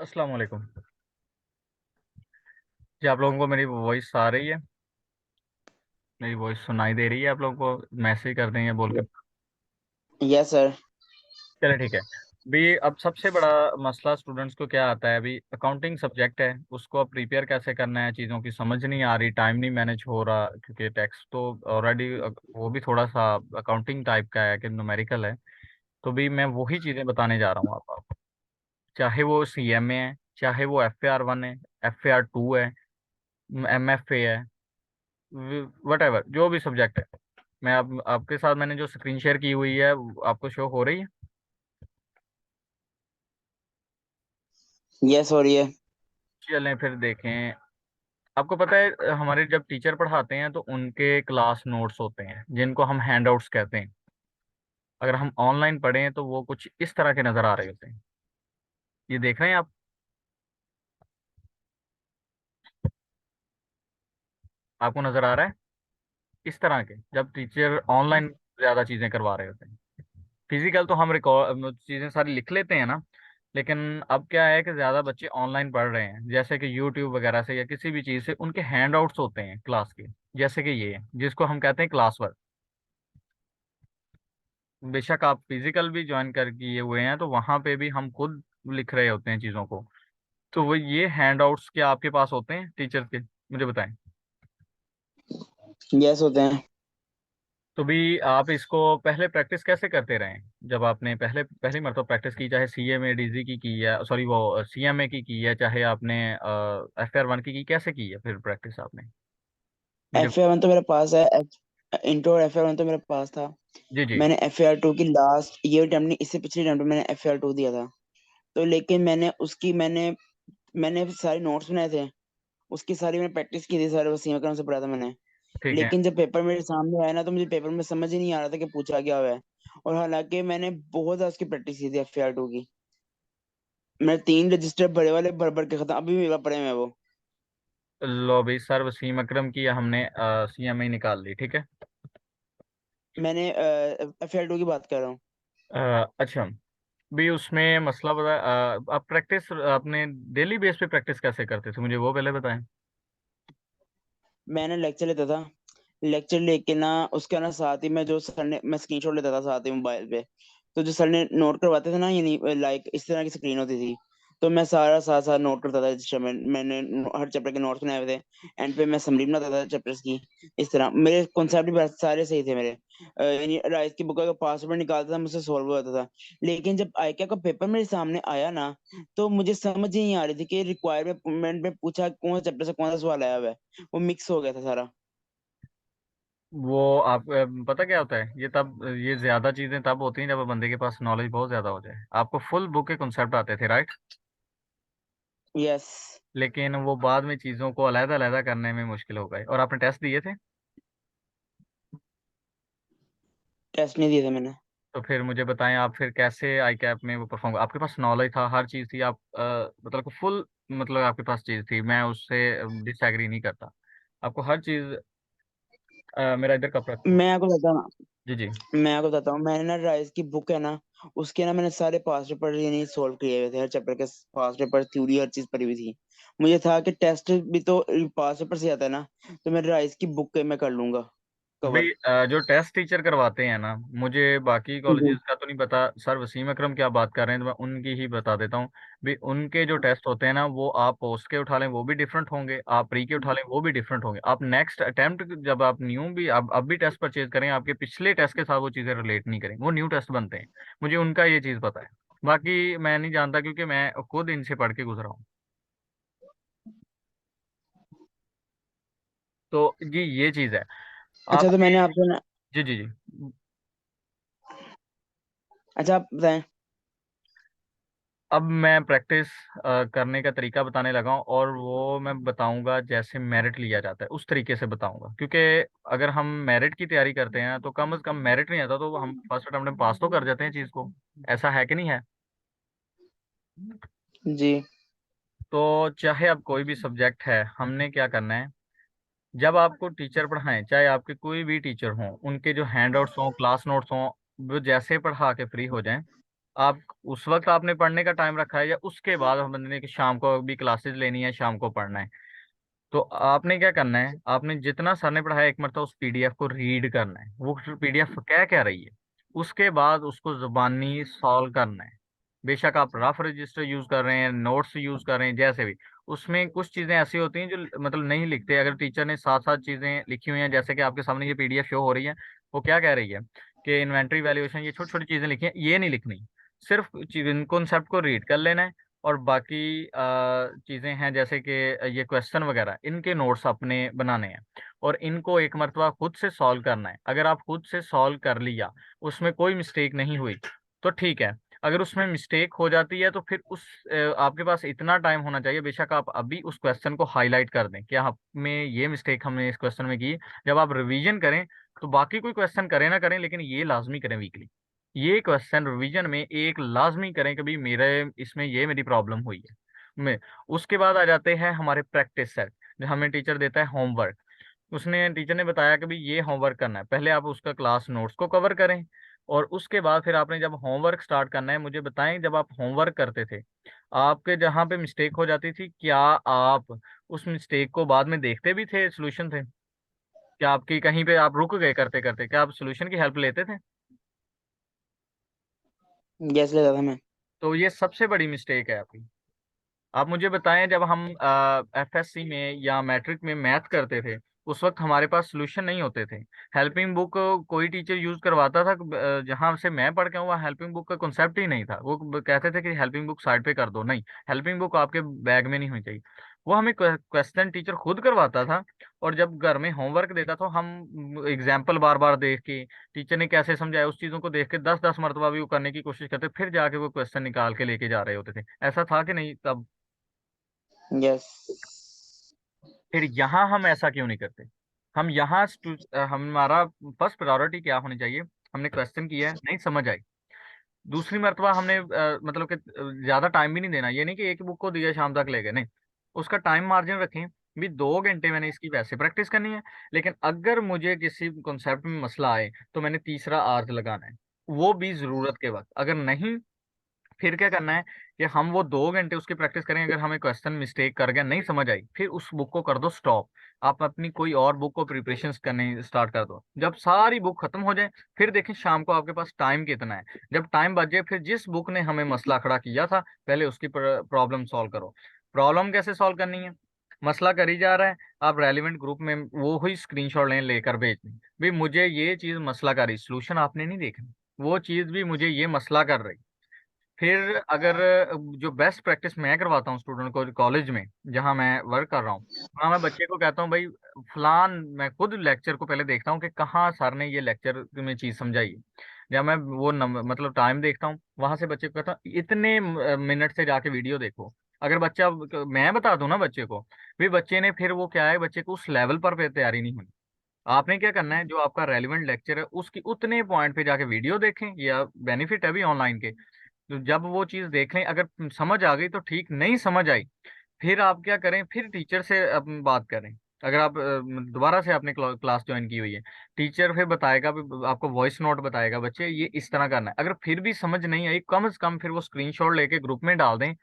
अस्सलाम वालेकुम। जी, आप लोगों को मेरी वॉइस आ रही है? मेरी वॉइस सुनाई दे रही है आप लोगों को? मैसेज कर देंगे बोल के। Yes sir. चले ठीक है। भी अब सबसे बड़ा मसला स्टूडेंट्स को क्या आता है? अभी अकाउंटिंग सब्जेक्ट है, उसको अब प्रिपेयर कैसे करना है, चीज़ों की समझ नहीं आ रही, टाइम नहीं मैनेज हो रहा, क्योंकि टैक्स तो ऑलरेडी वो भी थोड़ा सा अकाउंटिंग टाइप का है कि न्यूमेरिकल है। तो भी मैं वही चीज़ें बताने जा रहा हूँ आपको। चाहे वो CMA है, चाहे वो FAR 1 है, FAR 2 है, MFA है, वट एवर जो भी सब्जेक्ट है। मैं अब आपके साथ मैंने जो स्क्रीन शेयर की हुई है वो आपको शो हो रही है? यस हो रही है। चलें फिर देखें। आपको पता है हमारे जब टीचर पढ़ाते हैं तो उनके क्लास नोट्स होते हैं जिनको हम हैंडआउट्स कहते हैं। अगर हम ऑनलाइन पढ़ें तो वो कुछ इस तरह के नज़र आ रहे होते हैं। ये देख रहे हैं आप? आपको नज़र आ रहा है इस तरह के, जब टीचर ऑनलाइन ज़्यादा चीज़ें करवा रहे होते हैं। फिजिकल तो हम रिकॉर्ड चीज़ें सारी लिख लेते हैं ना। लेकिन अब क्या है कि ज़्यादा बच्चे ऑनलाइन पढ़ रहे हैं, जैसे कि यूट्यूब वगैरह से या किसी भी चीज़ से उनके हैंड आउट्स होते हैं क्लास के। जैसे कि ये जिसको हम कहते हैं क्लास वर्क। बेशक आप फिजिकल भी ज्वाइन कर किए हुए हैं तो वहाँ पे भी हम खुद लिख रहे होते हैं चीज़ों को। तो वो ये हैंड आउट्स क्या आपके पास होते हैं टीचर के? मुझे बताएं। यस होते हैं। तो भी आप इसको पहले प्रैक्टिस कैसे करते रहे? जब आपने पहली मरतबा प्रैक्टिस की, चाहे CMA DZ की है, सॉरी वो CMA की है, चाहे आपने FAR 1 की, कैसे की है फिर प्रैक्टिस आपने? मुझे। एफ ए वन तो मेरे पास है। इंट्रो और एफ ए वन तो मेरे पास था। जी जी। मैंने एफ ए आर टू की लास्ट ये अटेम्प्ट नहीं, इससे पिछले अटेम्प्ट में मैंने एफ ए आर टू दिया था। तो लेकिन मैंने सारे नोट्स बनाए थे। उसकी सारी मैंने प्रैक्टिस की थी, सारे वसीम अकरम से पढ़ा था मैंने। ठीक है। लेकिन जब पेपर मेरे सामने आया ना तो मुझे पेपर में समझ ही नहीं आ रहा था कि पूछा क्या हुआ है। और हालांकि मैंने बहुत ज्यादा उसकी प्रैक्टिस की थी एफ ए आर टू की। मैंने 3 रजिस्टर बड़े वाले भर भर के खत्म, अभी भी मेरे पास पड़े हुए हैं वो। लो भाई, सर वसीम अकरम की हमने CMA निकाल ली, ठीक है। मैंने एफ ए आर टू की बात कर रहा हूँ। अच्छा। भी उसमें मसला बता। आप प्रैक्टिस अपने डेली बेस पे प्रैक्टिस कैसे करते थे, मुझे वो पहले बताएं। मैंने लेक्चर लेता था। लेक्चर लेके ना उसका ना साथ ही मैं जो सर ने मैं स्क्रीनशॉट लेता था साथ ही मोबाइल पे। तो जो सर ने नोट करवाते थे ना, यानी लाइक इस तरह की स्क्रीन होती थी। तो मैं सारा साथ साथ नोट करता था जिस समय मैंने हर चैप्टर के नोट्स बनाए हुए थे। एंड पे मैं समरी बनाता था चैप्टर्स की। इस तरह मेरे कॉन्सेप्ट भी सारे सही थे मेरे। यानी राइस की बुक का पासवर्ड निकालता था, मुझसे सॉल्व हो जाता था। लेकिन जब आईक्यू का पेपर मेरे सामने आया ना, तो मुझे समझ ही नहीं आ रही थी कि रिक्वायरमेंट में पूछा कौन सा चैप्टर से कौन सा सवाल आया हुआ है। वो मिक्स हो गया था सारा। वो आप पता क्या होता है, ये ज्यादा चीजें तब होती हैं जब बंदे के पास नॉलेज बहुत ज्यादा हो जाए। आपको फुल बुक के कॉन्सेप्ट आते थे, राइट? यस। लेकिन वो बाद में चीजों को अलहदा अलहदा करने में मुश्किल हो गए। और आपने टेस्ट दिए थे? टेस्ट नहीं दिए थे मैंने। तो फिर मुझे बताएं, आप फिर कैसे आई कैप में वो परफॉर्म? आपके पास नॉलेज था, हर चीज़ थी, आप मतलब फुल, मतलब आपके पास चीज़ थी, मैं उससे डिसएग्री नहीं करता। आपको हर चीज़ मेरा इधर कपड़ा। मैं आपको बताता हूँ जी जी। मैं आपको बताता हूँ, मैंने ना राइस की बुक है ना, उसके ना मैंने सारे पास पेपर यानी सोल्व किए हुए थे। हर चैप्टर के पास पेपर, थ्योरी, हर चीज पढ़ी हुई थी। मुझे था कि टेस्ट भी तो पास पेपर से आता है ना। तो मैं राइस की बुक मैं कर लूंगा भाई कवर। जो टेस्ट टीचर करवाते हैं ना, मुझे बाकी जी। कॉलेजेस का तो नहीं पता। सर वसीम अकरम क्या बात कर रहे हैं तो मैं उनकी ही बता देता हूँ। भी उनके जो टेस्ट होते हैं ना, वो आप पोस्ट के उठा लें वो भी डिफरेंट होंगे, आप प्री के उठा लें वो भी डिफरेंट होंगे। आप नेक्स्ट अटेम्प्ट जब आप न्यू भी अब भी टेस्ट परचेज करें, आपके पिछले टेस्ट के साथ वो चीज़ें रिलेट नहीं करें, वो न्यू टेस्ट बनते हैं। मुझे उनका ये चीज़ पता है। बाकी मैं नहीं जानता क्योंकि मैं खुद इनसे पढ़ के गुजरा हूँ। तो जी ये चीज़ है अच्छा तो आपकी। मैंने आपसे ना। जी जी जी। अच्छा आप बताएं। अब मैं प्रैक्टिस करने का तरीका बताने लगा हूँ, और वो मैं बताऊंगा जैसे मेरिट लिया जाता है उस तरीके से बताऊंगा। क्योंकि अगर हम मेरिट की तैयारी करते हैं तो कम से कम मेरिट नहीं आता तो हम फर्स्ट अटेम्प्ट में पास तो कर जाते हैं चीज़ को। ऐसा है कि नहीं है? जी। तो चाहे अब कोई भी सब्जेक्ट है, हमने क्या करना है? जब आपको टीचर पढ़ाएं, चाहे आपके कोई भी टीचर हों, उनके जो हैंड आउट्स हों, क्लास नोट्स हों, वो जैसे पढ़ा के फ्री हो जाएं, आप उस वक्त आपने पढ़ने का टाइम रखा है, या उसके बाद हम बंदे ने कि शाम को भी क्लासेस लेनी है, शाम को पढ़ना है। तो आपने क्या करना है, आपने जितना सर ने पढ़ाया एक मरतबा उस पीडीएफ को रीड करना है, वो पीडीएफ क्या कह रही है। उसके बाद उसको जुबानी सॉल्व करना है। बेशक आप रफ रजिस्टर यूज कर रहे हैं, नोट्स यूज कर रहे हैं, जैसे भी, उसमें कुछ चीजें ऐसी होती हैं जो मतलब नहीं लिखते। अगर टीचर ने साथ साथ चीजें लिखी हुई हैं, जैसे कि आपके सामने ये पीडीएफ शो हो रही है, वो क्या कह रही है कि इन्वेंट्री वैल्यूएशन, ये छोटी छोटी चीजें लिखी हैं, ये नहीं लिखनी। सिर्फ कॉन्सेप्ट को रीड कर लेना है। और बाकी चीजें हैं जैसे कि ये क्वेश्चन वगैरह, इनके नोट्स अपने बनाने हैं, और इनको एक मरतबा खुद से सॉल्व करना है। अगर आप खुद से सॉल्व कर लिया, उसमें कोई मिस्टेक नहीं हुई, तो ठीक है। अगर उसमें मिस्टेक हो जाती है तो फिर आपके पास इतना टाइम होना चाहिए, बेशक आप अभी उस क्वेश्चन को हाईलाइट कर दें कि हमें ये मिस्टेक हमने इस क्वेश्चन में की। जब आप रिवीजन करें, तो बाकी कोई क्वेश्चन करें ना करें, लेकिन ये लाजमी करें वीकली। ये क्वेश्चन रिवीजन में एक लाजमी करें कि भाई मेरे इसमें ये मेरी प्रॉब्लम हुई है। मैं उसके बाद आ जाते हैं हमारे प्रैक्टिस सेट, जो हमें टीचर देता है होमवर्क। उसने टीचर ने बताया कि भाई ये होमवर्क करना है, पहले आप उसका क्लास नोट्स को कवर करें, और उसके बाद फिर आपने जब होमवर्क स्टार्ट करना है, मुझे बताएं जब आप होमवर्क करते थे, आपके जहाँ पे मिस्टेक हो जाती थी, क्या आप उस मिस्टेक को बाद में देखते भी थे, सोल्यूशन थे? क्या आपकी कहीं पे आप रुक गए करते करते, क्या आप सोल्यूशन की हेल्प लेते थे? गैस लेता था मैं। तो ये सबसे बड़ी मिस्टेक है आपकी। आप मुझे बताएं, जब हम एफएससी में या मैट्रिक में मैथ करते थे, उस वक्त हमारे पास सोल्यूशन नहीं होते थे। हेल्पिंग बुक कोई टीचर यूज करवाता था, जहां से मैं पढ़ के हूँ, वहाँ हेल्पिंग बुक का कॉन्सेप्ट ही नहीं था। वो कहते थे कि हेल्पिंग बुक साइड पे कर दो। नहीं, हेल्पिंग बुक आपके बैग में नहीं होनी चाहिए। वो हमें क्वेश्चन टीचर खुद करवाता था, और जब घर में होमवर्क देता था, हम एग्जाम्पल बार बार देख के, टीचर ने कैसे समझाया उस चीजों को देख के 10-10 मरतबा भी वो करने की कोशिश करते, फिर जाके वो क्वेश्चन निकाल के लेके जा रहे होते थे। ऐसा था कि नहीं तब? यस। फिर यहाँ हम ऐसा क्यों नहीं करते? हम यहाँ हमारा फर्स्ट प्रायोरिटी क्या होनी चाहिए? हमने क्वेश्चन किया है, नहीं समझ आई, दूसरी मर्तबा हमने मतलब कि ज्यादा टाइम भी नहीं देना। ये नहीं कि एक बुक को दिया शाम तक ले गए, नहीं। उसका टाइम मार्जिन रखें। भी 2 घंटे मैंने इसकी वैसे प्रैक्टिस करनी है, लेकिन अगर मुझे किसी कॉन्सेप्ट में मसला आए, तो मैंने तीसरा आर्ज लगाना है, वो भी जरूरत के वक्त। अगर नहीं, फिर क्या करना है कि हम वो 2 घंटे उसकी प्रैक्टिस करें। अगर हमें क्वेश्चन मिस्टेक कर गया, नहीं समझ आई, फिर उस बुक को कर दो स्टॉप। आप अपनी कोई और बुक को प्रिपरेशन करने स्टार्ट कर दो। जब सारी बुक खत्म हो जाए, फिर देखें शाम को आपके पास टाइम कितना है। जब टाइम बच जाए, फिर जिस बुक ने हमें मसला खड़ा किया था, पहले उसकी प्रॉब्लम सॉल्व करो। प्रॉब्लम कैसे सॉल्व करनी है? मसला करी जा रहा है, आप रेलिवेंट ग्रुप में वो ही स्क्रीनशॉट लें, लेकर भेज दें, भाई मुझे ये चीज मसला कर रही, सोल्यूशन आपने नहीं देखना, वो चीज भी मुझे ये मसला कर रही। फिर अगर जो बेस्ट प्रैक्टिस मैं करवाता हूँ स्टूडेंट को कॉलेज में, जहाँ मैं वर्क कर रहा हूँ, वहाँ मैं बच्चे को कहता हूँ भाई फलान, मैं खुद लेक्चर को पहले देखता हूँ कि कहाँ सर ने ये लेक्चर में चीज़ समझाई है। जब मैं वो मतलब टाइम देखता हूँ, वहां से बच्चे को कहता हूँ इतने मिनट से जाके वीडियो देखो। अगर बच्चा, मैं बता दूं ना बच्चे को, भी बच्चे ने फिर वो क्या है, बच्चे को उस लेवल पर पे तैयारी नहीं हुई। आपने क्या करना है, जो आपका रेलिवेंट लेक्चर है उसकी उतने पॉइंट पे जाके वीडियो देखें, या बेनिफिट है भी ऑनलाइन के। तो जब वो चीज देख लें, अगर समझ आ गई तो ठीक, नहीं समझ आई, फिर आप क्या करें, फिर टीचर से बात करें। अगर आप दोबारा से आपने क्लास ज्वाइन की हुई है, टीचर फिर बताएगा भी, आपको वॉइस नोट बताएगा, बच्चे ये इस तरह करना है। अगर फिर भी समझ नहीं आई, कम से कम फिर वो स्क्रीनशॉट लेके ग्रुप में डाल दें।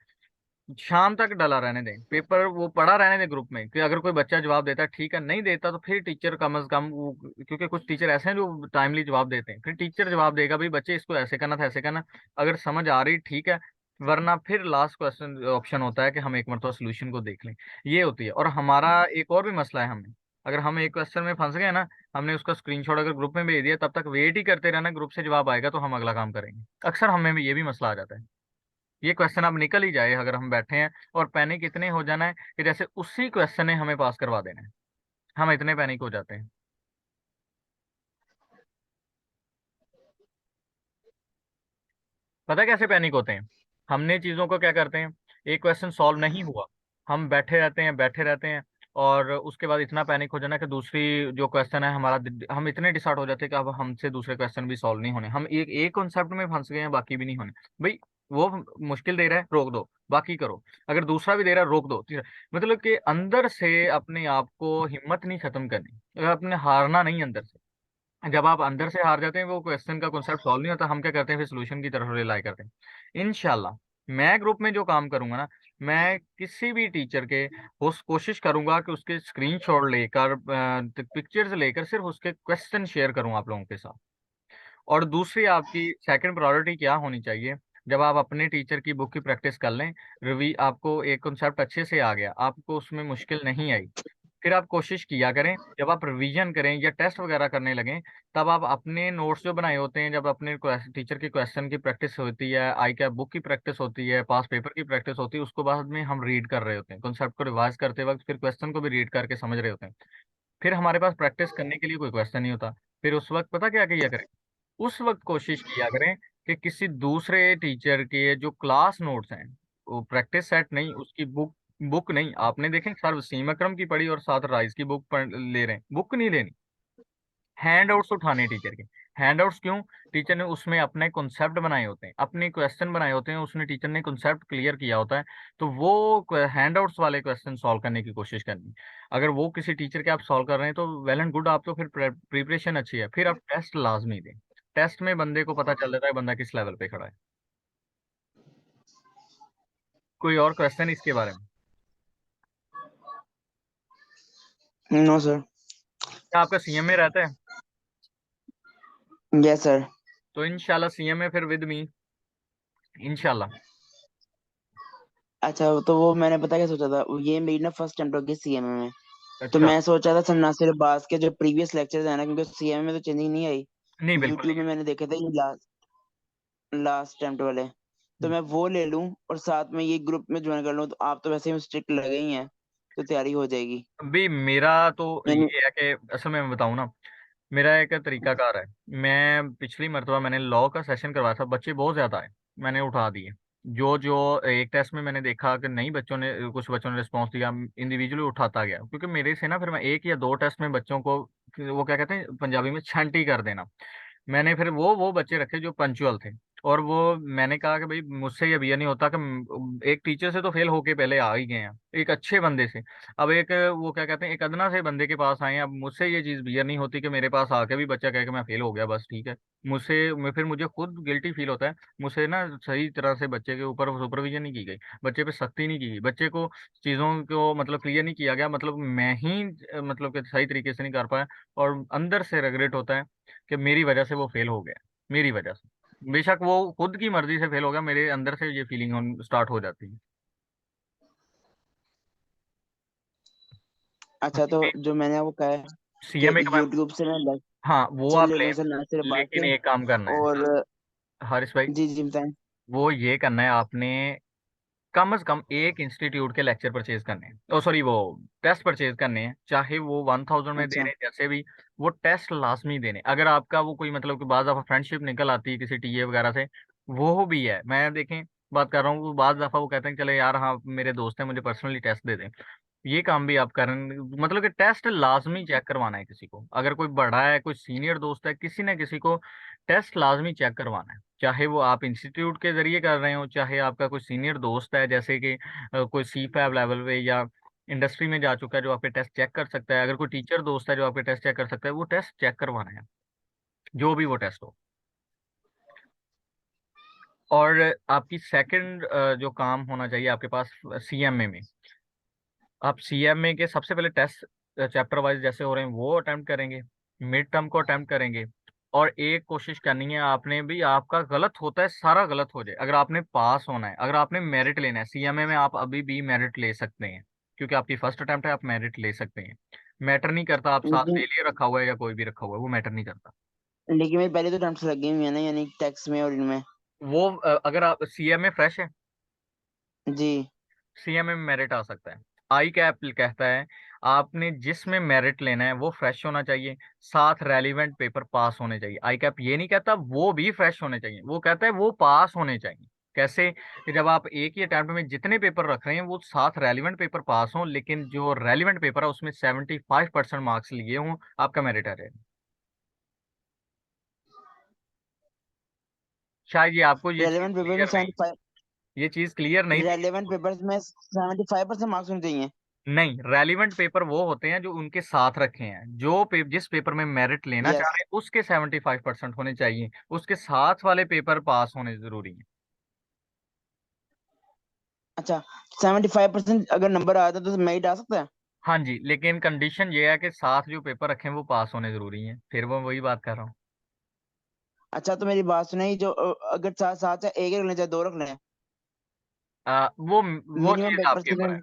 शाम तक डला रहने दें, पेपर वो पड़ा रहने दें ग्रुप में, कि अगर कोई बच्चा जवाब देता है ठीक है, नहीं देता तो फिर टीचर कम से कम वो, क्योंकि कुछ टीचर ऐसे हैं जो टाइमली जवाब देते हैं, फिर टीचर जवाब देगा भाई बच्चे इसको ऐसे करना था, ऐसे करना। अगर समझ आ रही ठीक है, वरना फिर लास्ट क्वेश्चन ऑप्शन होता है कि हम एक मरतबा सोल्यूशन को देख लें। ये होती है। और हमारा एक और भी मसला है, हमें अगर हम एक क्वेश्चन में फंस गए ना, हमने उसका स्क्रीनशॉट अगर ग्रुप में भेज दिया, तब तक वेट ही करते रहना, ग्रुप से जवाब आएगा तो हम अगला काम करेंगे। अक्सर हमें भी ये भी मसला आ जाता है। ये क्वेश्चन अब निकल ही जाए, अगर हम बैठे हैं, और पैनिक इतने हो जाना है कि जैसे उसी क्वेश्चन ने हमें पास करवा देना है, हम इतने पैनिक हो जाते हैं। पता है कैसे पैनिक होते हैं? हमने चीजों को क्या करते हैं, एक क्वेश्चन सॉल्व नहीं हुआ, हम बैठे रहते हैं, बैठे रहते हैं, और उसके बाद इतना पैनिक हो जाना कि दूसरी जो क्वेश्चन है हमारा, हम इतने डिसाइड हो जाते हैं कि अब हमसे दूसरे क्वेश्चन भी सॉल्व नहीं होने, हम एक एक कॉन्सेप्ट में फंस गए हैं, बाकी भी नहीं होने। भाई वो मुश्किल दे रहा है, रोक दो, बाकी करो। अगर दूसरा भी दे रहा है, रोक दो, तीसरा। मतलब कि अंदर से अपने आप को हिम्मत नहीं खत्म करनी, अपने हारना नहीं अंदर से। जब आप अंदर से हार जाते हैं, वो क्वेश्चन का कॉन्सेप्ट सॉल्व नहीं होता, हम क्या करते हैं फिर सोल्यूशन की तरफ रिलाई करते हैं। इनशाला मैं ग्रुप में जो काम करूंगा ना, मैं किसी भी टीचर के उस कोशिश करूंगा कि उसके स्क्रीनशॉट लेकर, पिक्चर्स लेकर सिर्फ उसके क्वेश्चन शेयर करूं आप लोगों के साथ। और दूसरी आपकी सेकंड प्रायोरिटी क्या होनी चाहिए, जब आप अपने टीचर की बुक की प्रैक्टिस कर लें, रिवी आपको एक कॉन्सेप्ट अच्छे से आ गया, आपको उसमें मुश्किल नहीं आई, फिर आप कोशिश किया करें जब आप रिवीजन करें या टेस्ट वगैरह करने लगें, तब आप अपने नोट्स जो बनाए होते हैं, जब अपने टीचर की क्वेश्चन की प्रैक्टिस होती है, आई कैप बुक की प्रैक्टिस होती है, पास पेपर की प्रैक्टिस होती है, उसको बाद में हम रीड कर रहे होते हैं कॉन्सेप्ट को रिवाइज करते वक्त, फिर क्वेश्चन को भी रीड करके समझ रहे होते हैं। फिर हमारे पास प्रैक्टिस करने के लिए कोई क्वेश्चन नहीं होता। फिर उस वक्त पता क्या किया करें, उस वक्त कोशिश किया करें कि किसी दूसरे टीचर के जो क्लास नोट्स हैं, वो प्रैक्टिस सेट नहीं, उसकी बुक, बुक नहीं, आपने देखें सर वसीम अकरम की पढ़ी और साथ राइज की बुक पढ़ ले रहे हैं, बुक नहीं लेनी, हैंड आउट्स उठाने टीचर के। हैंड आउट्स क्यों, टीचर ने उसमें अपने कॉन्सेप्ट बनाए होते हैं, अपने क्वेश्चन बनाए होते हैं, उसने टीचर ने कॉन्सेप्ट क्लियर किया होता है, तो वो हैंड आउट्स वाले क्वेश्चन सॉल्व करने की कोशिश करनी। अगर वो किसी टीचर के आप सॉल्व कर रहे हैं तो वेल एंड गुड, आप तो फिर प्रिपरेशन अच्छी है, फिर आप टेस्ट लाजमी दें। टेस्ट में बंदे को पता चल जाता है बंदा किस लेवल पे खड़ा है। कोई और क्वेश्चन इसके बारे में? No sir. क्या आपका सीएमए रहता है? Yes sir. तो इनशाला सीएमए फिर विद मी, इनशाला। अच्छा, तो वो मैंने पता क्या सोचा था, ये मेरी ना फर्स्ट अटेम्प्ट होगी सीएमए में। तो अच्छा। मैं सोचा था सर नासिर अब्बास के जो प्रीवियस लेक्चर्स है ना, क्योंकि सीएमए में तो चेंजिंग नहीं आई, नहीं, बिल्कुल यूट्यूब नहीं में है। मैंने देखे थे ये लास्ट लास्ट अटेम्प्ट वाले। तो मैं वो ले लूं और साथ में ये ग्रुप में ज्वाइन कर लूं, तो आप तो वैसे ही स्ट्रिक्ट लगे ही हैं, तो तैयारी हो जाएगी। भी मेरा तो यानी ये है कि असल में मैं बताऊं ना, मेरा एक तरीकाकार है। मैं पिछली मरतबा मैंने लॉ का सेशन करवाया था, बच्चे बहुत ज्यादा आए, मैंने उठा दिए। जो जो एक टेस्ट में मैंने देखा कि नहीं बच्चों ने, कुछ बच्चों ने रिस्पॉन्स दिया, इंडिविजुअली उठाता गया, क्योंकि मेरे से ना फिर मैं एक या दो टेस्ट में बच्चों को, वो क्या कहते हैं पंजाबी में, छंटी कर देना। मैंने फिर वो बच्चे रखे जो पंचुअल थे। और वो मैंने कहा कि भाई मुझसे ये भैया नहीं होता कि एक टीचर से तो फेल होके पहले आ ही गए हैं, एक अच्छे बंदे से, अब एक वो क्या कहते हैं एक अदना से बंदे के पास आए हैं, अब मुझसे ये चीज़ भैया नहीं होती कि मेरे पास आके भी बच्चा कहे कि मैं फेल हो गया बस ठीक है। फिर मुझे खुद गिल्टी फील होता है। मुझसे ना सही तरह से बच्चे के ऊपर सुपरविजन नहीं की गई, बच्चे पे सख्ती नहीं की गई, बच्चे को चीज़ों को मतलब क्लियर नहीं किया गया, मतलब मैं ही मतलब कि सही तरीके से नहीं कर पाया। और अंदर से रिग्रेट होता है कि मेरी वजह से वो फेल हो गया, मेरी वजह से, बेशक वो खुद की मर्जी से फेल हो गया, मेरे अंदर से ये फीलिंग स्टार्ट हो जाती है। अच्छा, तो जो मैंने वो कहा है कि सीएमए का मैं, यूट्यूब से मैं हाँ वो लेक्चर आप ले ले, लूं सर नासिर अब्बास लेकिन के। एक काम करना है और हारिस भाई, जी जी बताएं। वो ये करना है आपने, कम से कम एक इंस्टीट्यूट के लेक्चर परचेज करने हैं, ओ सॉरी वो टेस्ट परचेज करने हैं, चाहे वो 1000 में दे अच्छा। रहे हैं जैसे भी, वो टेस्ट लाजमी देने। अगर आपका वो कोई मतलब कि बाज दफा फ्रेंडशिप निकल आती है किसी टीए वगैरह से, वो भी है, मैं देखें बात कर रहा हूँ, वो बाज दफा वो कहते हैं चले यार हाँ मेरे दोस्त हैं मुझे पर्सनली टेस्ट दे दें, ये काम भी आप करें। मतलब कि टेस्ट लाजमी चेक करवाना है किसी को, अगर कोई बड़ा है कोई सीनियर दोस्त है, किसी न किसी को टेस्ट लाजमी चेक करवाना है, चाहे वो आप इंस्टीट्यूट के जरिए कर रहे हो, चाहे आपका कोई सीनियर दोस्त है जैसे कि कोई सी फैब लेवल पे या इंडस्ट्री में जा चुका है जो आपके टेस्ट चेक कर सकता है, अगर कोई टीचर दोस्त है जो आपके टेस्ट चेक कर सकता है, वो टेस्ट चेक करवाना है, जो भी वो टेस्ट हो। और आपकी सेकंड जो काम होना चाहिए आपके पास सीएमए में, आप सीएमए के सबसे पहले टेस्ट चैप्टर वाइज जैसे हो रहे हैं वो अटेम्प्ट करेंगे, मिड टर्म को अटेम्प्ट करेंगे। और एक कोशिश करनी है आपने भी, आपका गलत होता है सारा गलत हो जाए, अगर आपने पास होना है, अगर आपने मेरिट लेना है सीएमए में, आप अभी भी मेरिट ले सकते हैं, क्योंकि आपकी फर्स्ट अटेम्प्ट है, आप मेरिट ले सकते हैं। मैटर नहीं करता आप साथ लेकिन फेलियर रखा हुआ है या कोई भी रखा हुआ है, वो मैटर नहीं करता। लेकिन मेरी पहले तो अटेम्प्ट लगी हुई है ना, यानी टैक्स में और इनमें। वो अगर आप सीएमए फ्रेश है, जी। सीएमए में मेरिट आ सकता है। आई कैप कहता है आपने जिसमें मेरिट लेना है वो फ्रेश होना चाहिए, साथ रेलिवेंट पेपर पास होने चाहिए। आई कैप ये नहीं कहता वो भी फ्रेश होने चाहिए, वो कहता है वो पास होने चाहिए। कैसे, कि जब आप एक ही अटेम्प्ट में जितने पेपर रख रहे हैं वो साथ रेलिवेंट पेपर पास हों, लेकिन जो रेलिवेंट पेपर है उसमें 75% मार्क्स लिए हों, आपका मेरिट आ जाएगा। शायद ये आपको ये चीज रेलेवेंट पेपर में क्लियर नहीं, ये चीज क्लियर नहीं थी। 75% मार्क्स होने चाहिए। नहीं, रेलिवेंट पेपर वो होते हैं जो उनके साथ रखे हैं, जो जिस पेपर में मेरिट लेना चाह यस। रहे हैं उसके 75% होने चाहिए, उसके साथ वाले पेपर पास होने जरूरी है। अच्छा, 75% अगर नंबर आया था तो मेरिट आ सकता है? हाँ जी, लेकिन कंडीशन ये है कि साथ जो पेपर रखे हैं वो पास होने जरूरी है, फिर वो वही बात कर रहा हूँ। अच्छा, तो मेरी बात सुनाई जो अगर साथ साथ चाहे एक रख लें चाहे दो रख लें, वो मिनिमम चीज पेपर आपके ऊपर है।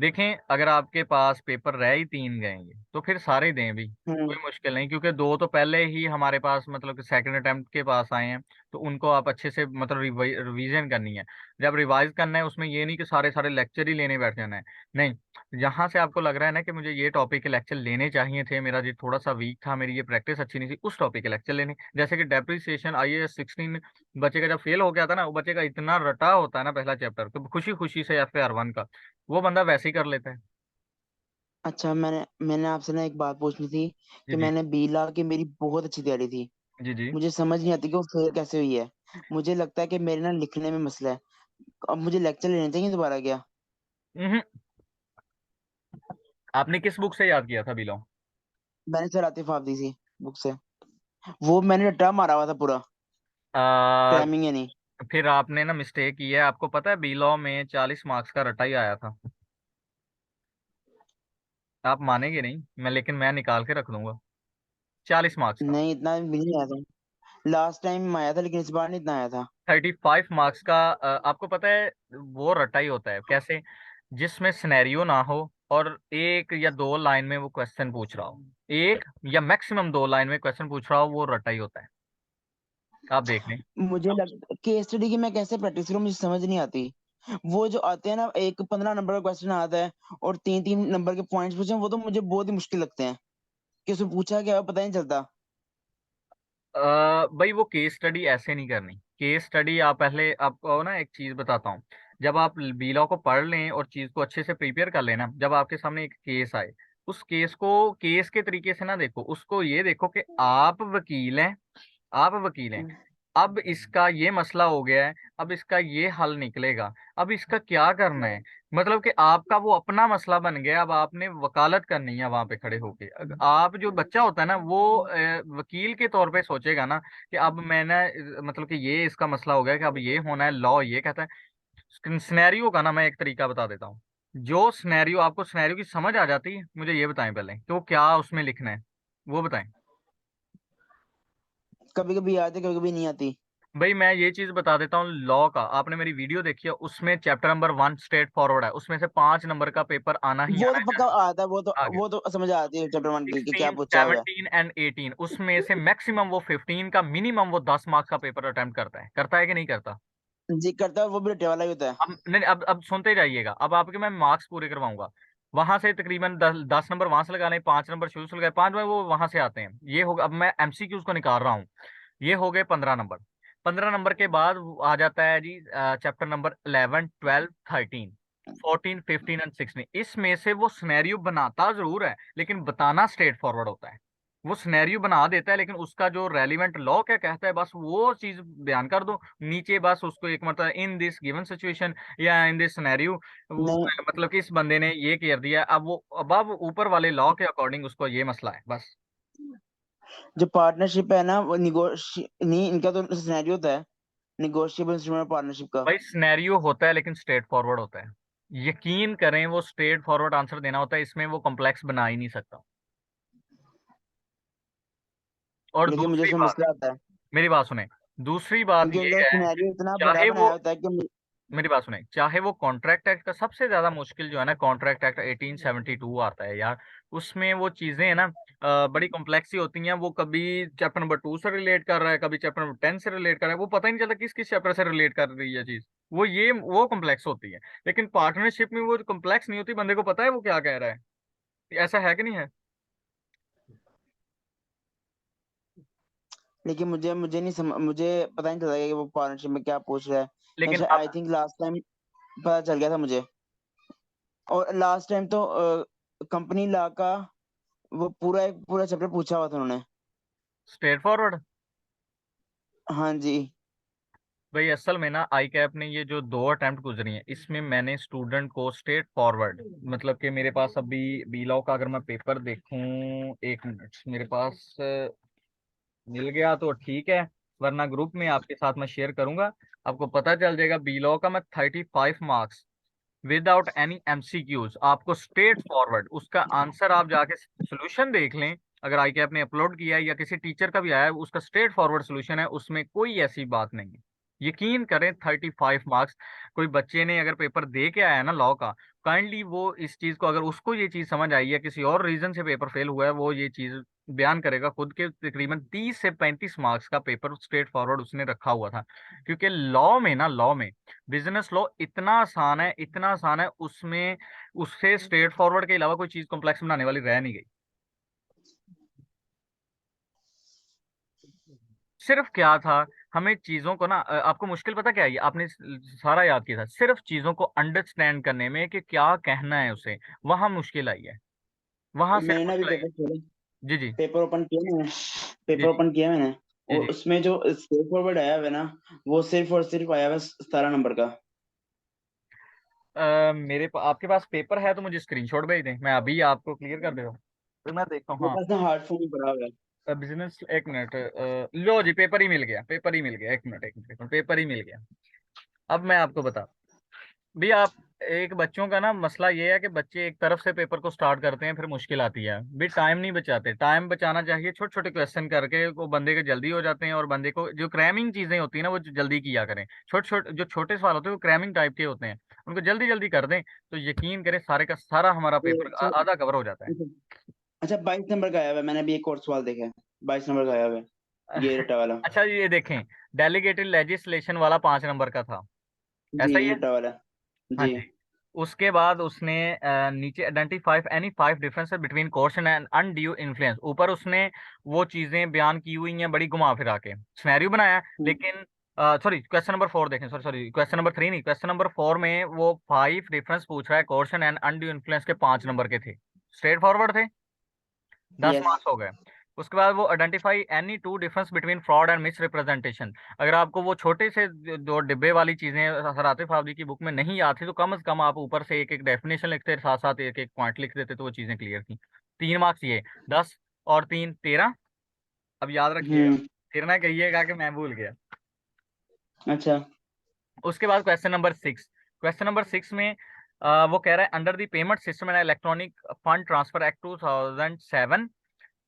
देखें, अगर आपके पास पेपर रह ही 3 गएंगे तो फिर सारे दें भी, हम्म। कोई मुश्किल नहीं, क्योंकि 2 तो पहले ही हमारे पास मतलब कि सेकंड अटेम्प्ट के पास आए हैं, तो उनको आप अच्छे से मतलब रिवीजन करनी है। जब रिवाइज करना है उसमें ये नहीं कि सारे सारे लेक्चर ही लेने बैठ जाना है, नहीं। जहां से आपको लग रहा है ना कि मुझे ये टॉपिक के लेक्चर लेने चाहिए थे, मेरा ये थोड़ा सा वीक था, मेरी ये प्रैक्टिस अच्छी नहीं थी, उस टॉपिक के लेक्चर लेने। जैसे कि डेप्रिसिएशन IAS 16 बच्चे का जब फेल हो गया था ना, वो बच्चे का इतना रटा होता है ना पहला चैप्टर, तो खुशी खुशी से FAR 1 का वो बंदा वैसे ही कर लेता है। अच्छा, मैंने मैंने आपसे ना एक बात पूछनी थी जी कि जी। मैंने बी ला की मेरी बहुत अच्छी तैयारी थी। जी जी। मुझे समझ नहीं आती कि वो फेल कैसे हुई है। मुझे लगता है कि मेरे ना लिखने में मसला है। अब मुझे लेक्चर लेने चाहिए दोबारा क्या? हम्म। आपने किस बुक से याद किया था बिलोंग? मैंने सर आतिफ हाफिजी सी बुक से, वो मैंने रट्टा मारा हुआ था पूरा, आ, टाइमिंग है नहीं। फिर आपने ना मिस्टेक की है, आपको पता है बिलो में 40 मार्क्स का रटा ही आया था। आप मानेंगे नहीं, मैं निकाल के रख दूंगा 40 मार्क्स का। नहीं, इतना भी नहीं आया था। लास्ट टाइम आया था लेकिन इस बार नहीं इतना आया था। 35 मार्क्स का आपको पता है वो रटा ही होता है कैसे? जिसमें सिनेरियो ना हो और 1 या 2 लाइन में वो क्वेश्चन पूछ रहा हो, 1 या मैक्सिमम 2 लाइन में क्वेश्चन पूछ रहा हो, वो रटा ही होता है। आप देख लें। मुझे लग केस स्टडी की मैं कैसे प्रैक्टिस करूं, मुझे समझ नहीं आती। वो जो आते हैं ना, एक 15 नंबर का क्वेश्चन आता है और 3-3 नंबर के पॉइंट्स पूछे, वो तो मुझे बहुत ही मुश्किल लगते हैं कि उसमें पूछा क्या है पता ही नहीं चलता। भाई वो केस स्टडी ऐसे नहीं करनी। केस स्टडी आप पहले, आपको ना एक चीज बताता हूँ। जब आप बीलॉ को पढ़ लें और चीज को अच्छे से प्रिपेयर कर लेना, जब आपके सामने एक केस आए, उस केस को केस के तरीके से ना देखो, उसको ये देखो कि आप वकील हैं, आप वकील हैं, अब इसका ये मसला हो गया है, अब इसका ये हल निकलेगा, अब इसका क्या करना है। मतलब कि आपका वो अपना मसला बन गया, अब आपने वकालत करनी है वहां पे खड़े होके। आप जो बच्चा होता है ना वो वकील के तौर पे सोचेगा ना कि अब मैंने मतलब कि ये इसका मसला हो गया कि अब ये होना है, लॉ ये कहता है। सिनेरियो का ना मैं एक तरीका बता देता हूँ। जो सिनेरियो आपको सिनेरियो की समझ आ जाती है, मुझे ये बताएं पहले कि वो क्या उसमें लिखना है, वो बताएं। कभी कभी आती, कभी कभी नहीं आती। भाई मैं ये चीज बता देता हूँ, लॉ का आपने मेरी वीडियो देखी है, उसमें चैप्टर नंबर 1 स्ट्रेट फॉरवर्ड है, उसमें से 5 नंबर का पेपर आना ही वो आना तो है, पक्का चाहे आता है, आ गया। वो तो समझ आती है चैप्टर 1 की कि क्या 16, पूछा हुआ 17 एंड 18, उसमें से मैक्सिमम वो 15 का, मिनिमम वो 10 मार्क्स का पेपर अटेम्प्ट करता है कि नहीं करता? है जी। करता है, वो भी रट्टे वाला ही होता है। अब नहीं, अब सुनते जाइएगा, अब आपके मैं मार्क्स पूरे करवाऊंगा। वहां से तकरीबन 10 नंबर वहां से लगाने, 5 नंबर शुरू से लगाए, 5 में वो वहां से आते हैं, ये होगा। अब मैं MCQs को निकाल रहा हूँ, ये हो गए 15 नंबर। 15 नंबर के बाद आ जाता है जी चैप्टर नंबर 11, 12, 13, 14, 15 एंड 16, इसमें से वो सिनेरियो बनाता जरूर है लेकिन बताना स्ट्रेट फॉरवर्ड होता है। वो सिनेरियो बना देता है लेकिन उसका जो रेलिवेंट लॉ क्या कहता है बस वो चीज बयान कर दो नीचे, बस उसको एक मतलब इन दिस गिवन सिचुएशन या इन दिस सिनेरियो, नहीं, मतलब कि इस बंदे ने ये कर दिया, अब ऊपर वाले लॉ के अकॉर्डिंग उसको ये मसला है बस। जो पार्टनरशिप है ना, वो निगोशी नहीं, इनका तो सिनेरियो होता है, निगोशिएबल इंस्ट्रूमेंट पार्टनरशिप का। भाई सिनेरियो होता है लेकिन स्ट्रेट फॉरवर्ड होता है, यकीन करें वो स्ट्रेट फॉरवर्ड आंसर देना होता है, इसमें वो कॉम्प्लेक्स बना ही नहीं सकता। और लेकिन मुझे दूसरी उसमें बात, मसला आता है मेरी बात सुने, दूसरी बात क्योंकि ये उनका है, सिनेरियो इतना बड़ा चाहे वो, बनाया होता है कि मेरी बात सुने, चाहे वो कॉन्ट्रैक्ट एक्ट का सबसे ज्यादा मुश्किल जो है ना, कॉन्ट्रैक्ट एक्ट 1872 आता है यार, उसमें वो चीजें है ना बड़ी कॉम्प्लेक्स ही होती हैं, वो कभी चैप्टर नंबर 2 से रिलेट कर रहा है, कभी चैप्टर नंबर 10 से रिलेट कर रहा है, वो पता ही नहीं चलता किस किस चैप्टर से रिलेट कर रही है चीज, वो कॉम्प्लेक्स होती है। लेकिन पार्टनरशिप में वो कॉम्प्लेक्स नहीं होती, बंदे को पता है वो क्या कह रहा है, ऐसा है कि नहीं है? लेकिन मुझे मुझे नहीं मुझे पता नहीं चला कि वो पार्टनरशिप में क्या पूछ रहा है। लेकिन जैसे अब आई थिंक लास्ट टाइम पता चल गया था मुझे। और लास्ट टाइम तो कंपनी लॉ का वो पूरा एक पूरा चैप्टर पूछा हुआ था उन्होंने। स्ट्रेट फॉरवर्ड, हाँ जी। भाई असल में ना आई कैप ने ये जो 2 अटेम्प्ट गुजरी हैं इसमें मैंने स्टूडेंट को स्ट्रेट फॉरवर्ड, मतलब कि मेरे पास अभी बी लॉ का अगर मैं पेपर देखूं, 1 मिनट मेरे पास मिल गया तो ठीक है, वरना ग्रुप में आपके साथ मैं शेयर करूंगा, आपको पता चल जाएगा। बी लॉ का मैं 35 मार्क्स विदाउट एनी एमसीक्यूज, आपको स्ट्रेट फॉरवर्ड उसका आंसर आप जाके सोल्यूशन देख लें, अगर आई कैप ने अपलोड किया है या किसी टीचर का भी आया है, उसका स्ट्रेट फॉरवर्ड सोल्यूशन है, उसमें कोई ऐसी बात नहीं है। यकीन करें 35 मार्क्स, कोई बच्चे ने अगर पेपर दे के आया है ना लॉ का, काइंडली वो इस चीज को, अगर उसको ये चीज समझ आई है किसी और रीजन से पेपर फेल हुआ है, वो ये चीज बयान करेगा खुद के, तकरीबन 30 से 35 मार्क्स का पेपर स्ट्रेट फॉरवर्ड उसने रखा हुआ था। क्योंकि लॉ में ना, लॉ में बिजनेस लॉ इतना आसान है, इतना आसान है, उसमें उससे स्ट्रेट फॉरवर्ड के अलावा कोई चीज कॉम्प्लेक्स बनाने वाली रह नहीं गई। सिर्फ क्या था, हमें चीजों को ना आपको मुश्किल पता क्या है, आपने सारा याद किया था, सिर्फ चीजों को अंडरस्टैंड करने में कि क्या कहना है उसे, वहां मुश्किल आई है, वहां सिर्फ मैंने अभी मुश्किल आई है। पेपर खोला, जी जी। पेपर ओपन किया मैंने, जी पेपर जी। ओपन किया मैंने, जी और जी। उसमें जो स्ट्रेट फॉरवर्ड आया हुआ है ना, वो सिर्फ और सिर्फ आया हुआ है 17 नंबर का। आपके पास पेपर है तो मुझे स्क्रीनशॉट भेज दें, मैं अभी आपको क्लियर कर दे रहा हूँ, फिर मैं देखता हूँ। मेरे हाँ, पास ना हार्ड फॉर्म में पड़ा हुआ है। बिजनेस, 1 मिनट, लो जी, पेपर ही मिल गया, पेपर ही मिल गया, 1 मिनट 1 मिनट 1 मिनट, पेपर ही मिल गया। अब मैं आपको बता, भी आप, एक बच्चों का ना मसला ये है कि बच्चे एक तरफ से पेपर को स्टार्ट करते हैं, फिर मुश्किल आती है, भी टाइम नहीं बचाते। टाइम बचाना चाहिए, छोटे छोटे क्वेश्चन करके वो बंदे के जल्दी हो जाते हैं, और बंदे को जो क्रैमिंग चीजें होती है ना वो जल्दी किया करें। छोटे छोटे जो छोटे सवाल होते हैं वो क्रैमिंग टाइप के होते हैं, उनको जल्दी जल्दी कर दें, तो यकीन करें सारे का सारा हमारा ये पेपर अच्छा, आधा कवर हो जाता है। अच्छा, अच्छा, 22 नंबर का आया हुआ है, मैंने अभी एक और सवाल देखा है, 22 नंबर का आया हुआ है, ये रटा वाला। अच्छा ये देखें, डेलीगेटेड लेजिस्लेशन वाला 5 नंबर का था, जी, ऐसा ही ये है। रटा वाला। हाँ जी। जी। उसके बाद उसने नीचे identify any 5 differences between caution and undue influence, ऊपर उसने वो चीजें बयान की हुई हैं बड़ी घुमा फिरा के, सिनेरियो बनाया है, हम्म, लेकिन सॉरी क्वेश्चन नंबर 4 देखें, सॉरी सॉरी क्वेश्चन नंबर 3 नहीं, क्वेश्चन नंबर 4 में वो 5 डिफरेंस पूछ रहा है, कॉशन एंड अनड्यू इन्फ्लुएंस के 5 नंबर के थे, स्ट्रेट फॉरवर्ड थे, 10 यस। मार्क्स हो गए। उसके बाद वो identify any 2 difference between fraud and miss representation, अगर आपको वो छोटे से दो डिब्बे वाली चीजें सर आतिफ आबदी की बुक में नहीं आती तो कम से कम आप ऊपर से एक एक डेफिनेशन लिखते, साथ साथ एक एक पॉइंट लिख देते, तो वो चीजें क्लियर थी। 3 मार्क्स ये, 10 और 3 13। अब याद रखिएगा, हम्म। फिर ना कहिएगा कि मैं भूल गया। अच्छा। उसके बाद क्वेश्चन नंबर 6 में वो कह रहा है under the payment system and electronic fund transfer act 2007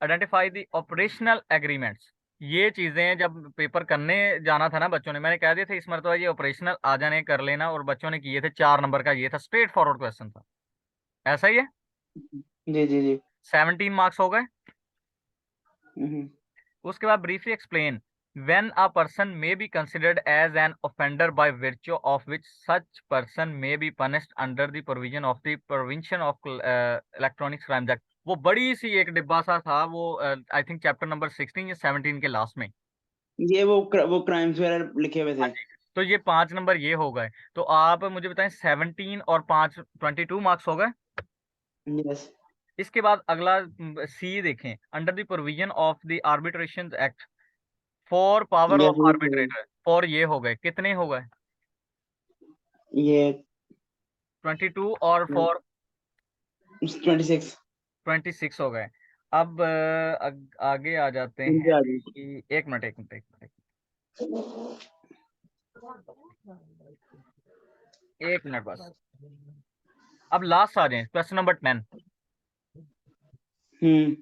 identify the operational agreements. ये चीजें जब पेपर करने जाना था ना बच्चों ने, मैंने कह दिया था इस मरतबा ये ऑपरेशनल आ जाने कर लेना, और बच्चों ने किए थे, 4 नंबर का ये था, स्ट्रेट फॉरवर्ड क्वेश्चन था, ऐसा ही है। जी, जी, जी। 17 मार्क्स हो गए। हम्म। उसके बाद briefly explain when a person may be considered as an offender by virtue of which such person may be punished under the provision of the Prevention of Electronic Crimes Act। वो बड़ी सी एक डिब्बा सा था वो, आई थिंक चैप्टर नंबर 16 या 17 के last में। ये वो क्राइम्स वगैरह लिखे हुए हाँ थे। जी। तो ये 5 नंबर ये हो गए, तो आप मुझे बताएं, 17 और 5 22 मार्क्स हो गए। यस। इसके बाद अगला सी देखें, under the provision of the arbitration act for power yes, of arbitrator, for ये हो गए, कितने हो गए, ये 22, और फॉर 26। 26 हो गए। अब आगे आ जाते इनके हैं आगे। कि 1 मिनट 1 मिनट 1 मिनट 1 मिनट बस। अब लास्ट आ जाए क्वेश्चन नंबर 10। हम्म।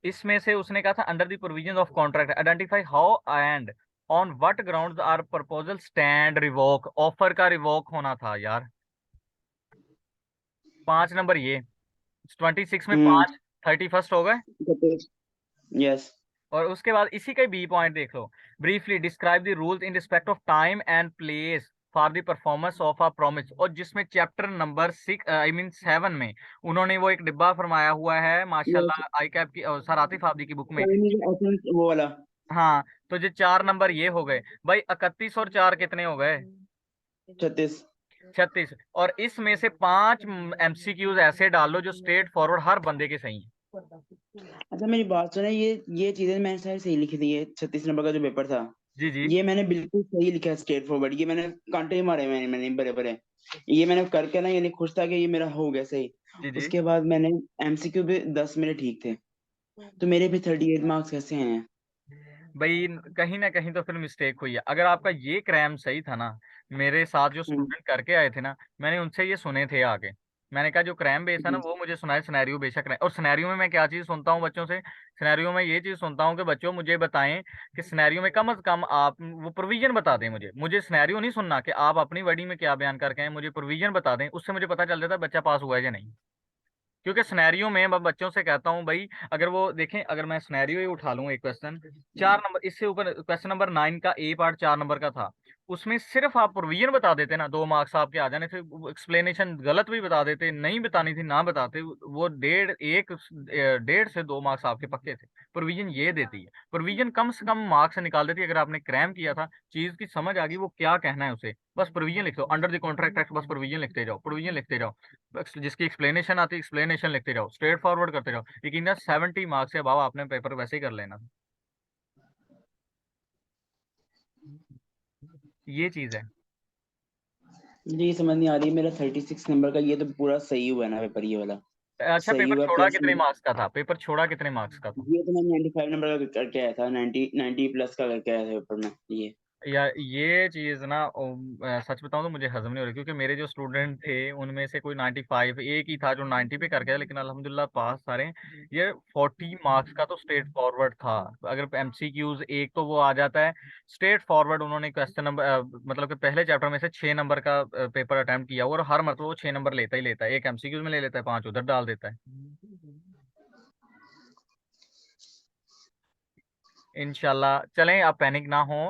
इसमें से उसने कहा था under the provision of contract identify how and on what grounds are proposal stand revoke, offer का रिवोक होना था यार। 5 नंबर ये, 26 में हम्म। 5, 31 हो गए। 26। यस। और उसके बाद इसी का बी पॉइंट देख लो, briefly describe the rules in respect of time and place for the performance of a promise, और जिसमें चैप्टर नंबर 6 आई मीन 7 में उन्होंने वो एक डिब्बा फरमाया हुआ है यस। माशाल्लाह आई कैप की और सर आतिफ आबदी की बुक में। वो वाला। हाँ, तो जो 4 नंबर ये हो गए भाई, 31 और 4 कितने हो गए, 36। 36, और इसमें से 5 एमसीक्यूज ऐसे डाल लो जो स्ट्रेट फॉरवर्ड हर बंदे के सही हैं। अच्छा, मेरी बात सुने, ये चीजें मैंने सारी सही लिखी थी, ये 36 नंबर का जो पेपर था। जी जी ये मैंने बिल्कुल सही लिखा है स्ट्रेट फॉरवर्ड, ये मैंने कांटे ही मारे, मैंने बड़े बड़े, ये मैंने करके ना यानी खुश था कि ये मेरा हो गया सही। जी जी। उसके बाद मैंने एमसीक्यू भी 10 मेरे ठीक थे, तो मेरे भी 38 मार्क्स कैसे आए हैं? भाई कहीं ना कहीं तो फिर मिस्टेक हुई है। अगर आपका ये क्रैम सही था ना, मेरे साथ जो हम्म, स्टूडेंट करके आए थे ना, मैंने उनसे ये सुने थे आगे। मैंने कहा जो क्रैम बेस है ना हम्म, वो मुझे सुनाए, सिनेरियो बेशक रहे। और सिनेरियो में मैं क्या चीज सुनता हूँ बच्चों से, सिनेरियो में ये चीज सुनता हूँ कि बच्चों मुझे बताएं कि सिनेरियो में कम से कम आप वो प्रोविजन बता दें। मुझे सिनेरियो नहीं सुनना कि आप अपनी वर्डिंग में क्या बयान करके हैं, मुझे प्रोविजन बता दें, उससे मुझे पता चल जाता है बच्चा पास हुआ है या नहीं। क्योंकि सिनेरियो में मैं बच्चों से कहता हूँ भाई, अगर वो देखें, अगर मैं सिनेरियो ही उठा लूँ एक क्वेश्चन 4 नंबर, इससे ऊपर क्वेश्चन नंबर 9 का ए पार्ट 4 नंबर का था, उसमें सिर्फ आप प्रोविजन बता देते ना, 2 मार्क्स आपके आ जाने थे। एक्सप्लेनेशन गलत भी बता देते, नहीं बतानी थी ना बताते, वो 1.5 से 2 मार्क्स आपके पक्के थे। प्रोविजन ये देती है, प्रोविजन कम से कम मार्क्स से निकाल देती है। अगर आपने क्रैम किया था, चीज की समझ आ गई वो क्या कहना है उसे, बस प्रोविजन लिख दो, अंडर द कॉन्ट्रैक्ट एक्ट, बस प्रोविजन लिखते जाओ, प्रोविजन लिखते जाओ। जिसकी एक्सप्लेनेशन आती है एक्सप्लेनेशन लिखते जाओ, स्ट्रेट फॉरवर्ड करते जाओ। यकीन 70 मार्क्स से अभाव आपने पेपर वैसे ही कर लेना था। ये चीज है। मुझे ये समझ नहीं आ रही, मेरा 36 नंबर का ये तो पूरा सही हुआ है ना पेपर, ये वाला अच्छा, सही पेपर हुआ छोड़ा प्लस। कितने मार्क्स का था? पेपर छोड़ा कितने मार्क्स का था? ये तो मैं 95 नंबर का करके आया था, 90 प्लस का करके आया था पेपर में ये। यार ये चीज ना सच बताऊं तो मुझे हजम नहीं हो रही, क्योंकि मेरे जो स्टूडेंट थे उनमें से कोई 95, एक ही था जो 90 पे करके आया, लेकिन अल्हम्दुलिल्लाह पास सारे। ये 40 मार्क्स का तो स्ट्रेट फॉरवर्ड था। अगर एमसीक्यूज एक तो वो आ जाता है स्ट्रेट फॉरवर्ड। उन्होंने क्वेश्चन नंबर मतलब कि पहले चैप्टर में से 6 नंबर का पेपर अटेम्प्ट किया हुआ, और हर मतलब वो 6 नंबर लेता ही लेता है, एक एमसीक्यूज में ले लेता है, 5 उधर डाल देता है। इंशाल्लाह चलें, आप पैनिक ना हो,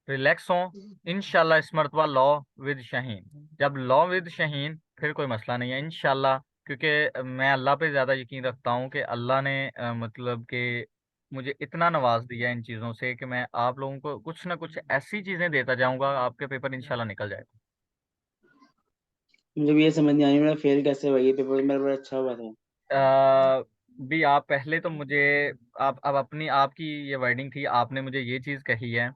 रिलैक्स हो। इंशाल्लाह इस मरतबा लॉ विद शाहीन, जब लॉ विद शाहीन फिर कोई मसला नहीं है इंशाल्लाह। क्योंकि मैं अल्लाह पे ज़्यादा यकीन रखता हूँ कि अल्लाह ने मतलब कि मुझे इतना नवाज दिया इन चीज़ों से कि मैं आप लोगों को कुछ ना कुछ ऐसी चीज़ें देता जाऊंगा, आपके पेपर इंशाल्लाह निकल जाएगा। मुझे भी ये समझ नहीं आ रही मेरा फेल कैसे हुआ, ये पेपर मेरा बड़ा अच्छा हुआ था। भी आप पहले तो मुझे, आप अब अपनी आपकी ये वर्डिंग थी, आपने मुझे ये चीज़ कही है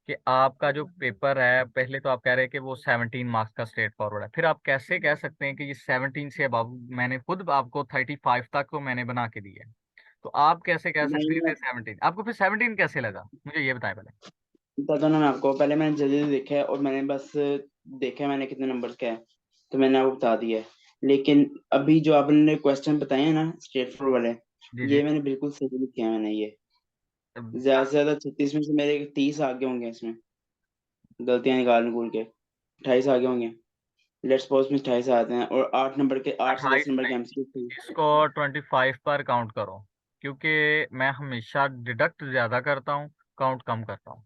कि आपका जो पेपर है, पहले तो आप कह रहे हैं कि वो 17 मार्क्स का स्ट्रेट फॉरवर्ड है, फिर आप कैसे कह सकते हैं कि ये 17 से अब मैंने खुद आपको 35 तक को मैंने बना के दिया है, तो आप कैसे कह सकते नहीं, हैं 17? आपको फिर 17 कैसे लगा, मुझे ये बताएं पहले। बताता हूँ ना मैं आपको, पहले मैंने जल्दी जल्दी देखा है और मैंने बस देखा है मैंने कितने नंबर का है, तो मैंने आपको बता दिया है। लेकिन अभी जो आपने क्वेश्चन बताए हैं ना स्ट्रेट फॉरवर्ड वाले, जी जी। ये मैंने बिल्कुल सही लिखे हैं मैंने ये। ज्यादा से ज्यादा 36 में से मेरे 30 आगे होंगे इसमें, गलतियां निकाल निकूल के 28 आगे होंगे। लेट्स सपोज में 28 आते हैं और 8 नंबर के, 8 से 10 28 नंबर के नहीं, एमसीक्यू। इसको 25 पर काउंट करो, क्योंकि मैं हमेशा डिडक्ट ज्यादा करता हूँ, काउंट कम करता हूँ।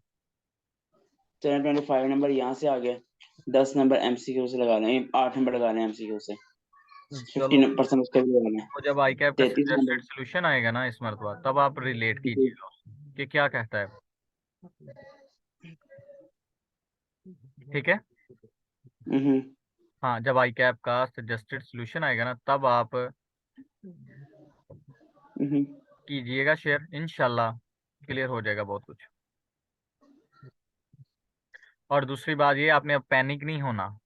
चलिए 25 नंबर यहाँ से आ गए, 10 नंबर एमसीक्यू से लगा लें, 8 नंबर लगा लें एमसीक्यू से, चलो, 50% उसके भी लगा लें। तो जब आई कैप का 33 नंबर। सजेस्टेड सोल्यूशन आएगा ना इस मरतबा, तब आप रिलेट जी। कीजिएगा उससे कि क्या कहता है। ठीक है। हम्म, हाँ, जब आई कैप का सजेस्टेड सोल्यूशन आएगा ना, तब आप हम्म, कीजिएगा शेयर, इंशाल्लाह क्लियर हो जाएगा बहुत कुछ। और दूसरी बात ये, आपने अब पैनिक नहीं होना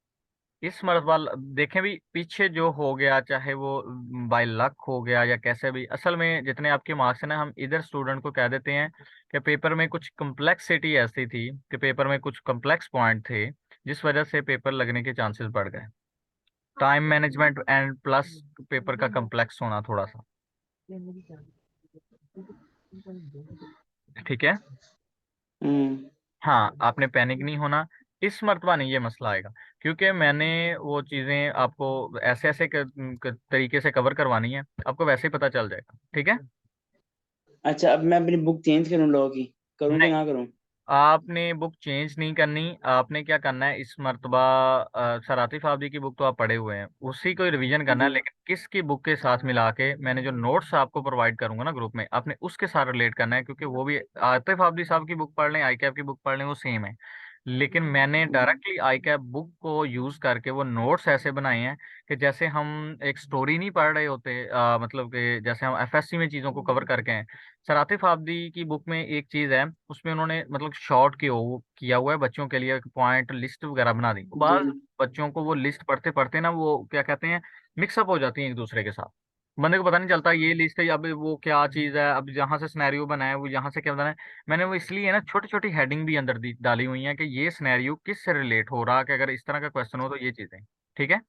इस मरतबा। देखें भी, पीछे जो हो गया, चाहे वो बाय लक हो गया या कैसे भी, असल में जितने आपके मार्क्स हैं ना, हम इधर स्टूडेंट को कह देते हैं कि पेपर में कुछ कम्प्लेक्सिटी ऐसी थी कि पेपर में कुछ कम्प्लेक्स पॉइंट थे, जिस वजह से पेपर लगने के चांसेस बढ़ गए। Time management and plus paper का कम्प्लेक्स होना थोड़ा सा। ठीक है। हम्म, हाँ, आपने पैनिक नहीं होना, इस मर्तबा नहीं ये मसला आएगा, क्योंकि मैंने वो चीज़ें आपको ऐसे ऐसे तरीके से कवर करवानी है, आपको वैसे ही पता चल जाएगा। ठीक है। अच्छा अब मैं अपनी बुक चेंज करूँ लॉ की, करूँ कि नहीं, ना करूँ? आपने बुक चेंज नहीं करनी। आपने क्या करना है इस मर्तबा, सर आतिफ आबदी की बुक तो आप पढ़े हुए हैं, उसी को रिवीजन करना है, हम्म, लेकिन किसकी बुक के साथ मिला के मैंने जो नोट्स आपको प्रोवाइड करूंगा ना ग्रुप में, आपने उसके साथ रिलेट करना है, क्योंकि वो भी आतिफ आबदी साहब की बुक पढ़ लें, आई कैप की बुक पढ़ लें, वो सेम है। लेकिन मैंने डायरेक्टली आई कैप बुक को यूज करके वो नोट्स ऐसे बनाए हैं कि जैसे हम एक स्टोरी नहीं पढ़ रहे होते, मतलब कि जैसे हम एफएससी में चीजों को कवर करके हैं। सर आतिफ आबदी की बुक में एक चीज है, उसमें उन्होंने मतलब शॉर्ट किया हुआ है बच्चों के लिए, पॉइंट लिस्ट वगैरह बना दी। जी। बाद बच्चों को वो लिस्ट पढ़ते पढ़ते ना वो क्या कहते हैं, मिक्सअप हो जाती है एक दूसरे के साथ। बंदे को पता नहीं चलता ये लिस्ट है, अब वो क्या चीज है, अब जहां से सिनेरियो बना है वो यहाँ से क्या बना है। मैंने वो इसलिए ना छोटी छोटी हेडिंग भी अंदर डाली हुई है कि ये सिनेरियो किस से रिलेट हो रहा है, कि अगर इस तरह का क्वेश्चन हो तो ये चीजें। ठीक है।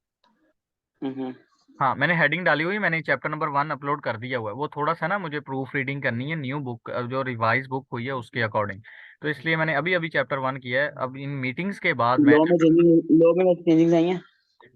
हम्म। हाँ मैंने हेडिंग डाली हुई, मैंने चैप्टर नंबर 1 अपलोड कर दिया हुआ है। वो थोड़ा सा ना मुझे प्रूफ रीडिंग करनी है न्यू बुक, जो रिवाइज बुक हुई है उसके अकॉर्डिंग। तो इसलिए मैंने अभी अभी चैप्टर 1 किया है। अब इन मीटिंग्स के बाद मैं, लॉ में चेंजिंग आई है।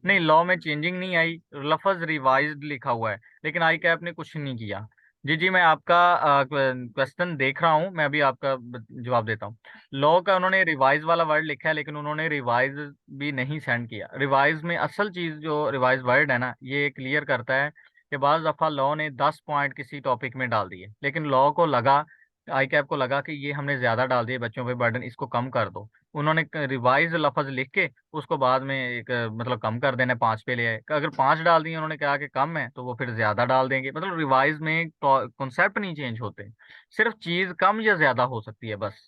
नहीं लॉ में चेंजिंग नहीं आई, लफज रिवाइज्ड लिखा हुआ है, लेकिन आई कैप ने कुछ नहीं किया। जी जी, मैं आपका क्वेश्चन देख रहा हूँ, मैं अभी आपका जवाब देता हूँ। लॉ का उन्होंने रिवाइज वाला वर्ड लिखा है, लेकिन उन्होंने रिवाइज भी नहीं सेंड किया। रिवाइज में असल चीज जो रिवाइज वर्ड है ना, ये क्लियर करता है कि बाज दफा लॉ ने 10 पॉइंट किसी टॉपिक में डाल दिए, लेकिन लॉ को लगा, आई कैप को लगा कि ये हमने ज्यादा डाल दिए बच्चों पे बर्डन, इसको कम कर दो। उन्होंने रिवाइज लफज लिख के उसको बाद में एक मतलब कम कर देना, 5 पे ले आए। अगर 5 डाल दिए उन्होंने कहा कि कम है, तो वो फिर ज्यादा डाल देंगे। मतलब रिवाइज में कॉन्सेप्ट नहीं चेंज होते, सिर्फ चीज कम या ज्यादा हो सकती है बस।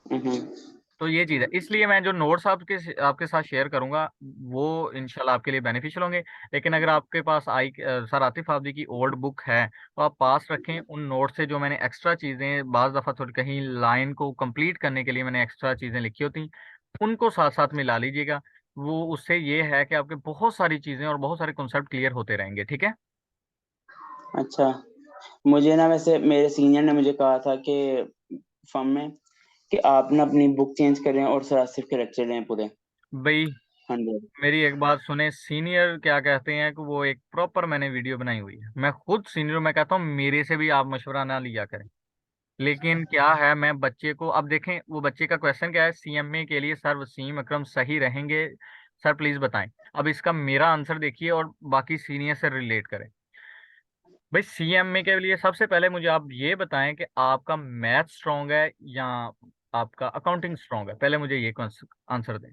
हम्म। तो ये चीज है, इसलिए मैं जो नोट्स आपके आपके साथ शेयर करूंगा वो इंशाल्लाह आपके लिए बेनिफिशियल होंगे। लेकिन अगर आपके पास सर आतिफ आबदी की ओल्ड बुक है तो आप पास रखें उन नोट से। जो मैंने एक्स्ट्रा चीजें बाज दफा थोड़ी कहीं लाइन को कंप्लीट करने के लिए मैंने एक्स्ट्रा चीजें लिखी होती, उनको साथ साथ मिला लीजिएगा। वो उससे ये है कि आपके बहुत सारी चीजें और बहुत सारे कॉन्सेप्ट क्लियर होते रहेंगे। ठीक है। अच्छा, मुझे ना वैसे मेरे सीनियर ने मुझे कहा था कि फर्म में कि आप ना अपनी बुक चेंज करें और सर आसिफ के लेक्चर लें पूरे भाई 100। मेरी एक बात सुने, सीनियर क्या कहते हैं कि वो एक प्रॉपर मैंने वीडियो बनाई हुई है। मैं खुद सीनियर, मैं कहता हूँ मेरे से भी आप मशवरा ना लिया करें। लेकिन क्या है, मैं बच्चे को, अब देखें वो बच्चे का क्वेश्चन क्या है, सीएमए के लिए सर वसीम अकरम सही रहेंगे, सर प्लीज बताएं। अब इसका मेरा आंसर देखिए और बाकी सीनियर से रिलेट करें। भाई सीएमए के लिए सबसे पहले मुझे आप ये बताएं कि आपका मैथ स्ट्रांग है या आपका अकाउंटिंग स्ट्रांग है, पहले मुझे ये आंसर दें।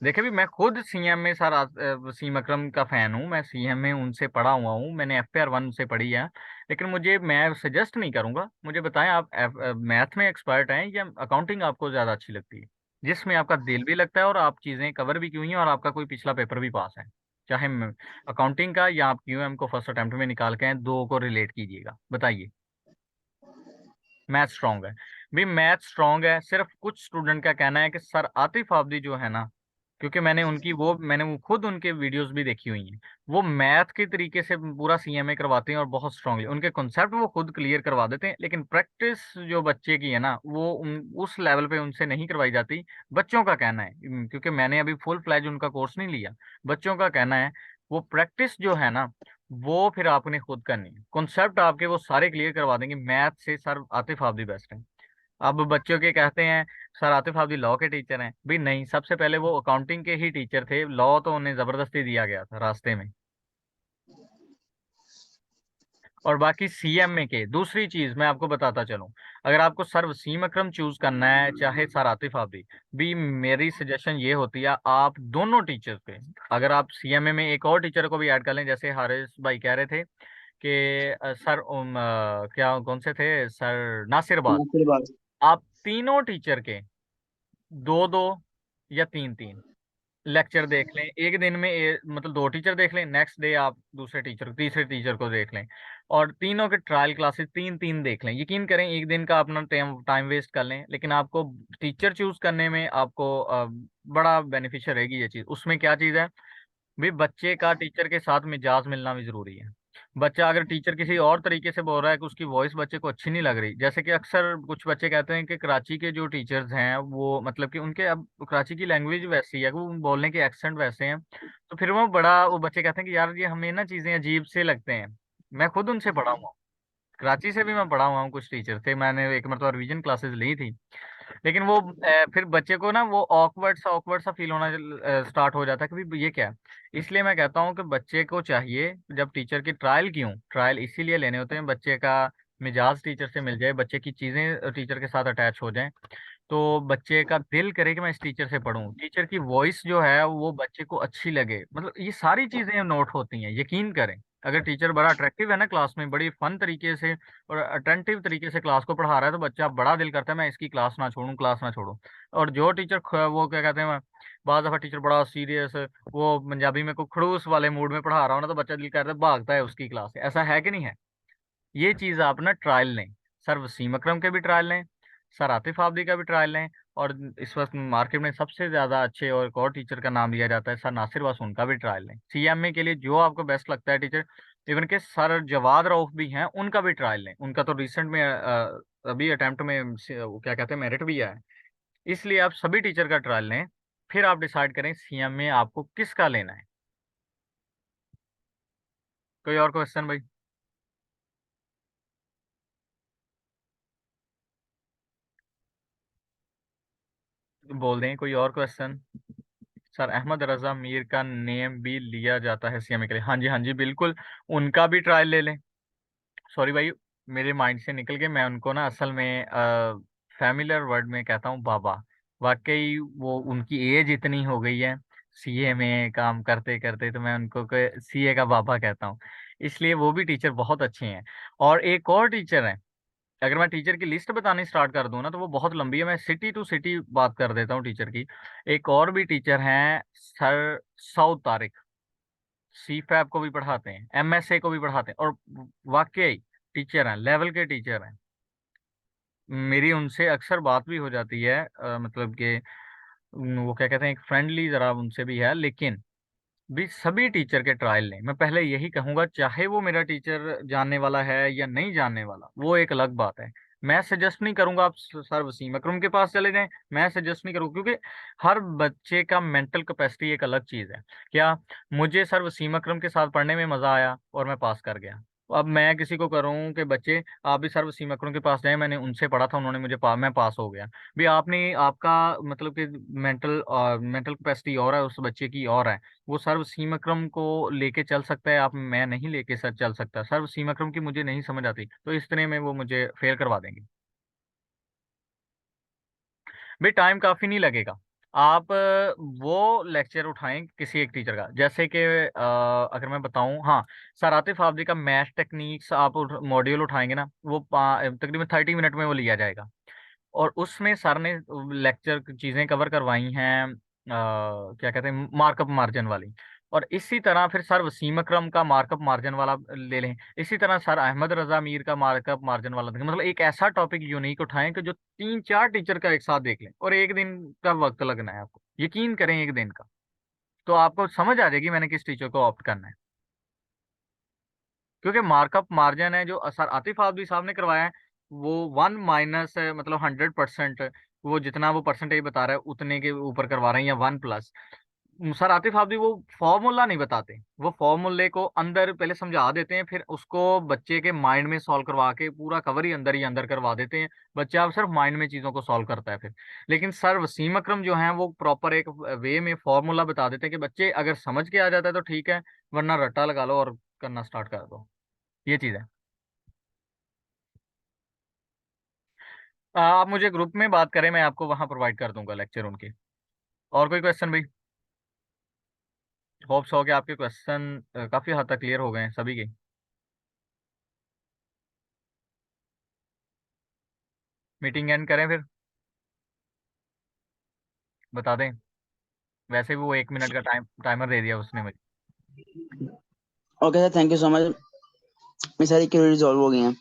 देखिए भी मैं खुद सीएमए सर वसीम अकरम का फैन हूँ, मैं सीएमए उनसे पढ़ा हुआ हूँ, मैंने FPR 1 से पढ़ी है। लेकिन मुझे, मैं सजेस्ट नहीं करूंगा, मुझे बताएं आप मैथ में एक्सपर्ट हैं या अकाउंटिंग आपको ज्यादा अच्छी लगती है, जिसमें आपका दिल भी लगता है और आप चीजें कवर भी की हुई हैं और आपका कोई पिछला पेपर भी पास है। चाहे अकाउंटिंग का या आप QM को फर्स्ट अटेम्प्ट में निकाल के हैं, दो को रिलेट कीजिएगा, बताइए। मैथ स्ट्रांग है। भी मैथ स्ट्रांग है, सिर्फ कुछ स्टूडेंट का कहना है कि सर आतिफ आबदी जो है ना, क्योंकि मैंने वो खुद उनके वीडियोस भी देखी हुई हैं, वो मैथ के तरीके से पूरा सीएमए करवाते हैं और बहुत स्ट्रांगली उनके कॉन्सेप्ट वो खुद क्लियर करवा देते हैं। लेकिन प्रैक्टिस जो बच्चे की है ना, वो उस लेवल पे उनसे नहीं करवाई जाती। बच्चों का कहना है, क्योंकि मैंने अभी फुल फ्लैज उनका कोर्स नहीं लिया, बच्चों का कहना है वो प्रैक्टिस जो है ना, वो फिर आपने खुद करनी है। कॉन्सेप्ट आपके वो सारे क्लियर करवा देंगे, मैथ से सर आतिफ आबदी बेस्ट है। अब बच्चों के कहते हैं सर आतिफ आबदी लॉ के टीचर हैं, भी नहीं, सबसे पहले वो अकाउंटिंग के ही टीचर थे, लॉ तो उन्हें जबरदस्ती दिया गया था रास्ते में। और बाकी सीएमए के, दूसरी चीज मैं आपको बताता चलूं, अगर आपको सर वसीम अकरम चूज करना है चाहे सर आतिफ आबदी, भी मेरी सजेशन ये होती है आप दोनों टीचर पे, अगर आप सीएमए में एक और टीचर को भी ऐड कर लें, जैसे हारिस भाई कह रहे थे कि सर क्या कौन से थे, सर नासिरबाज, नासिर बात। आप तीनों टीचर के दो दो या तीन तीन लेक्चर देख लें एक दिन में, मतलब दो टीचर देख लें, नेक्स्ट डे आप दूसरे टीचर तीसरे टीचर को देख लें, और तीनों के ट्रायल क्लासेस तीन तीन देख लें। यकीन करें एक दिन का अपना टाइम टाइम वेस्ट कर लें, लेकिन आपको टीचर चूज करने में आपको बड़ा बेनिफिशियल रहेगी ये चीज़। उसमें क्या चीज़ है भी, बच्चे का टीचर के साथ मिजाज मिलना भी जरूरी है। बच्चा अगर टीचर किसी और तरीके से बोल रहा है कि उसकी वॉइस बच्चे को अच्छी नहीं लग रही, जैसे कि अक्सर कुछ बच्चे कहते हैं कि कराची के जो टीचर्स हैं वो मतलब कि उनके, अब कराची की लैंग्वेज वैसी है कि वो बोलने के एक्सेंट वैसे हैं, तो फिर वो बच्चे कहते हैं कि यार ये हमें ना चीजें अजीब से लगते हैं। मैं खुद उनसे पढ़ा हुआ हूँ, कराची से भी मैं पढ़ा हुआ हूँ, कुछ टीचर थे, मैंने एक मतलब रिवीजन क्लासेस ली थी। लेकिन वो फिर बच्चे को ना वो ऑकवर्ड सा फील होना स्टार्ट हो जाता है कि भाई ये क्या है। इसलिए मैं कहता हूँ कि बच्चे को चाहिए, जब टीचर की ट्रायल, क्यों ट्रायल इसीलिए लेने होते हैं, बच्चे का मिजाज टीचर से मिल जाए, बच्चे की चीजें टीचर के साथ अटैच हो जाएं। तो बच्चे का दिल करे कि मैं इस टीचर से पढूं, टीचर की वॉइस जो है वो बच्चे को अच्छी लगे, मतलब ये सारी चीजें नोट होती हैं, यकीन करें। अगर टीचर बड़ा अट्रैक्टिव है ना क्लास में, बड़ी फन तरीके से और अटेंटिव तरीके से क्लास को पढ़ा रहा है, तो बच्चा बड़ा दिल करता है मैं इसकी क्लास ना छोड़ूं, क्लास ना छोड़ूं। और जो टीचर वो क्या कहते हैं, बाज दफा टीचर बड़ा सीरियस, वो पंजाबी में को खड़ूस वाले मूड में पढ़ा रहा हो ना, तो बच्चा दिल करता है भागता है उसकी क्लास से। ऐसा है कि नहीं है? ये चीज आप ना ट्रायल लें, सर वसीम अकरम के भी ट्रायल लें, सर आतिफ आबदी का भी ट्रायल लें, और इस वक्त मार्केट में सबसे ज्यादा अच्छे और एक और टीचर का नाम लिया जाता है सर नासिर वास, उनका भी ट्रायल लें। सीएमए के लिए जो आपको बेस्ट लगता है टीचर, इवन के सर जवाद रऊफ भी हैं, उनका भी ट्रायल लें। उनका तो रिसेंट में अभी अटेम्प्ट में वो क्या कहते हैं मेरिट भी आया है। इसलिए आप सभी टीचर का ट्रायल लें, फिर आप डिसाइड करें सीएमए आपको किसका लेना है। कोई और क्वेश्चन भाई? बोल दें कोई और क्वेश्चन। सर अहमद रजा मीर का नेम भी लिया जाता है सीएमए के लिए? हाँ जी, हाँ जी, बिल्कुल। उनका भी ट्रायल ले लें। सॉरी भाई, मेरे माइंड से निकल के, मैं उनको ना असल में फैमिलियर वर्ड में कहता हूँ बाबा। वाकई वो उनकी एज इतनी हो गई है सीए में काम करते करते, तो मैं उनको सीए का बाबा कहता हूँ। इसलिए वो भी टीचर बहुत अच्छे हैं। और एक और टीचर है, अगर मैं टीचर की लिस्ट बतानी स्टार्ट कर दूं ना तो वो बहुत लंबी है, मैं सिटी टू सिटी बात कर देता हूँ टीचर की। एक और भी टीचर हैं सर सऊद तारिक, सी फैब को भी पढ़ाते हैं, एमएसए को भी पढ़ाते हैं, और वाकई टीचर हैं, लेवल के टीचर हैं। मेरी उनसे अक्सर बात भी हो जाती है, मतलब कि वो क्या कहते हैं, एक फ्रेंडली जरा उनसे भी है। लेकिन भी सभी टीचर के ट्रायल लें। मैं पहले यही कहूंगा, चाहे वो मेरा टीचर जानने वाला है या नहीं जानने वाला, वो एक अलग बात है। मैं सजेस्ट नहीं करूंगा आप सर वसीम अकरम के पास चले जाएं, मैं सजेस्ट नहीं करूंगा, क्योंकि हर बच्चे का मेंटल कैपेसिटी एक अलग चीज है। क्या मुझे सर वसीम अकरम के साथ पढ़ने में मजा आया और मैं पास कर गया, अब मैं किसी को करूं कि बच्चे आप भी सर वसीम अकरम के पास जाएं, मैंने उनसे पढ़ा था, उन्होंने मुझे मैं पास हो गया। भी आपने आपका मतलब कि मेंटल कैपेसिटी और है, उस बच्चे की और है। वो सर वसीम अकरम को लेके चल सकता है, आप मैं नहीं लेके सर चल सकता, सर वसीम अकरम की मुझे नहीं समझ आती, तो इस तरह में वो मुझे फेल करवा देंगे। भाई टाइम काफी नहीं लगेगा। आप वो लेक्चर उठाएं किसी एक टीचर का, जैसे कि अगर मैं बताऊं, हाँ, सर आतिफ आबदी का मैथ टेक्निक्स आप मॉड्यूल उठाएंगे ना, वो तकरीबन 30 मिनट में वो लिया जाएगा। और उसमें सर ने लेक्चर चीजें कवर करवाई हैं, क्या कहते हैं, मार्कअप मार्जिन वाली। और इसी तरह फिर सर वसीम अकरम का मार्कअप मार्जिन वाला ले लें, इसी तरह सर अहमद रजा मीर का मार्कअप मार्जिन वाला देखें। मतलब एक ऐसा टॉपिक यूनिक उठाएं कि जो 3 4 टीचर का एक साथ देख लें, और एक दिन का वक्त लगना है आपको, यकीन करें एक दिन का, तो आपको समझ आ जाएगी मैंने किस टीचर को ऑप्ट करना है। क्योंकि मार्कअप मार्जिन है जो सर आतिफ आबदी साहब ने करवाया है, वो 1 माइनस मतलब 100%, वो जितना वो परसेंटेज बता रहा है उतने के ऊपर करवा रहे हैं, या 1 प्लस। सर आतिफ आबदी वो फॉर्मूला नहीं बताते, वो फॉर्मूले को अंदर पहले समझा देते हैं, फिर उसको बच्चे के माइंड में सॉल्व करवा के पूरा कवर ही अंदर करवा देते हैं। बच्चा अब सिर्फ माइंड में चीजों को सॉल्व करता है फिर। लेकिन सर वसीम अकरम जो हैं वो प्रॉपर एक वे में फॉर्मूला बता देते हैं कि बच्चे अगर समझ के आ जाता है तो ठीक है, वरना रट्टा लगा लो और करना स्टार्ट कर दो। ये चीज है। आप मुझे ग्रुप में बात करें, मैं आपको वहां प्रोवाइड कर दूंगा लेक्चर उनके। और कोई क्वेश्चन भाई? होप्स हो कि आपके क्वेश्चन काफी हद तक क्लियर हो गए हैं सभी के। मीटिंग एंड करें फिर, बता दें। वैसे भी वो 1 मिनट का टाइमर दे दिया उसने मुझे। Okay sir, thank you so much. मेरी सारी क्वेरी रिजॉल्व हो गई हैं।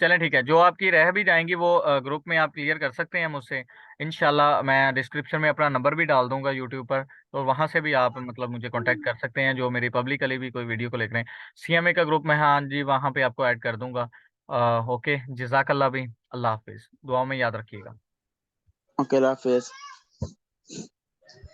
चलें ठीक है, जो आपकी रह भी जाएंगी वो ग्रुप में आप क्लियर कर सकते हैं मुझसे। इंशाल्लाह मैं डिस्क्रिप्शन में अपना नंबर भी डाल दूंगा यूट्यूब पर, तो वहां से भी आप मतलब मुझे कांटेक्ट कर सकते हैं, जो मेरी पब्लिकली भी कोई वीडियो को देख रहे हैं। सीएमए का ग्रुप में, हाँ जी, वहां पे आपको ऐड कर दूंगा। ओके, जजाकल्ला भी। अल्लाह हाफिज, दुआ में याद रखिएगा। ओके, अल्लाह हाफिज।